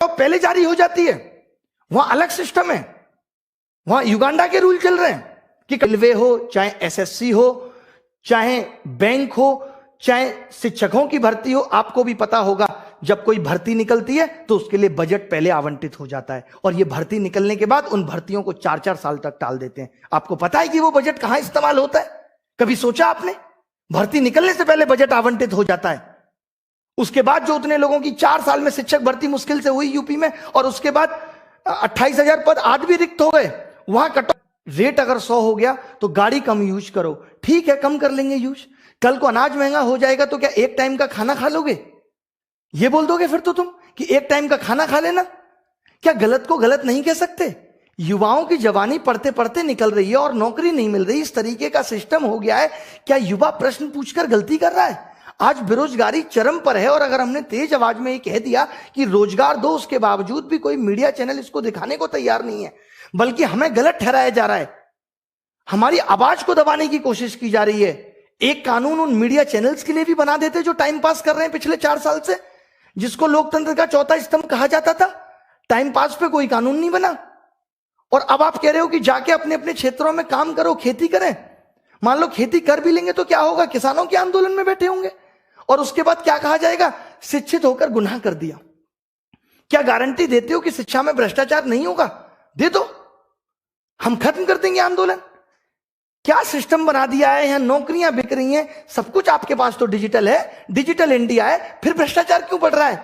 पहले जारी हो जाती है, वहां अलग सिस्टम है, वहां युगांडा के रूल चल रहे हैं कि रेलवे हो, चाहे एसएससी हो, चाहे बैंक हो, चाहे शिक्षकों की भर्ती हो। आपको भी पता होगा जब कोई भर्ती निकलती है तो उसके लिए बजट पहले आवंटित हो जाता है, और ये भर्ती निकलने के बाद उन भर्तियों को 4-4 साल तक टाल देते हैं। आपको पता है कि वो बजट कहां इस्तेमाल होता है? कभी सोचा आपने? भर्ती निकलने से पहले बजट आवंटित हो जाता है, उसके बाद जो उतने लोगों की 4 साल में शिक्षक भर्ती मुश्किल से हुई यूपी में, और उसके बाद 28,000 पद आज भी रिक्त हो गए, वहां कट रेट अगर 100 हो गया तो गाड़ी कम यूज करो। ठीक है, कम कर लेंगे यूज। कल को अनाज महंगा हो जाएगा तो क्या एक टाइम का खाना खा लोगे? ये बोल दोगे फिर तो तुम कि एक टाइम का खाना खा लेना? क्या गलत को गलत नहीं कह सकते? युवाओं की जवानी पढ़ते पढ़ते निकल रही है और नौकरी नहीं मिल रही, इस तरीके का सिस्टम हो गया है। क्या युवा प्रश्न पूछकर गलती कर रहा है? आज बेरोजगारी चरम पर है, और अगर हमने तेज आवाज में ये कह दिया कि रोजगार दो, उसके बावजूद भी कोई मीडिया चैनल इसको दिखाने को तैयार नहीं है, बल्कि हमें गलत ठहराया जा रहा है, हमारी आवाज को दबाने की कोशिश की जा रही है। एक कानून उन मीडिया चैनल्स के लिए भी बना देते जो टाइम पास कर रहे हैं पिछले 4 साल से, जिसको लोकतंत्र का चौथा स्तंभ कहा जाता था। टाइम पास पे कोई कानून नहीं बना, और अब आप कह रहे हो कि जाके अपने अपने क्षेत्रों में काम करो, खेती करें। मान लो खेती कर भी लेंगे तो क्या होगा? किसानों के आंदोलन में बैठे होंगे, और उसके बाद क्या कहा जाएगा? शिक्षित होकर गुनाह कर दिया। क्या गारंटी देते हो कि शिक्षा में भ्रष्टाचार नहीं होगा? दे दो, हम खत्म कर देंगे आंदोलन। क्या सिस्टम बना दिया है, यहां नौकरियां बिक रही हैं, सब कुछ आपके पास तो डिजिटल है, डिजिटल इंडिया है, फिर भ्रष्टाचार क्यों बढ़ रहा है?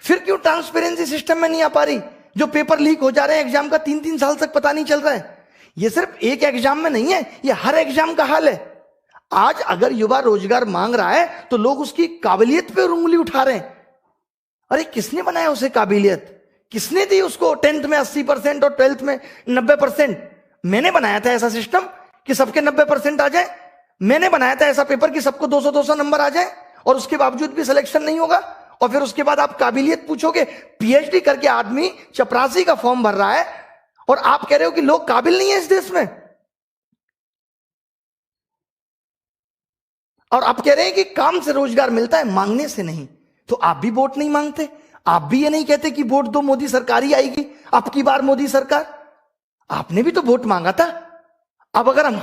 फिर क्यों ट्रांसपेरेंसी सिस्टम में नहीं आ पा रही? जो पेपर लीक हो जा रहे हैं एग्जाम का, 3-3 साल तक पता नहीं चल रहा है। ये सिर्फ एक एग्जाम में नहीं है, ये हर एग्जाम का हाल है। आज अगर युवा रोजगार मांग रहा है तो लोग उसकी काबिलियत पे उंगली उठा रहे हैं। अरे किसने बनाया उसे काबिलियत? किसने दी उसको 10th में 80% और 12th में 90%? मैंने बनाया था ऐसा सिस्टम कि सबके 90% आ जाए। मैंने बनाया था ऐसा पेपर कि सबको 200-200 नंबर आ जाए, और उसके बावजूद भी सिलेक्शन नहीं होगा। और फिर उसके बाद आप काबिलियत पूछोगे? पीएचडी करके आदमी चपरासी का फॉर्म भर रहा है, और आप कह रहे हो कि लोग काबिल नहीं है इस देश में। और आप कह रहे हैं कि काम से रोजगार मिलता है, मांगने से नहीं। तो आप भी वोट नहीं मांगते, आप भी ये नहीं कहते कि वोट दो, मोदी सरकार ही आएगी, अब की बार मोदी सरकार। आपने भी तो वोट मांगा था। अब अगर हम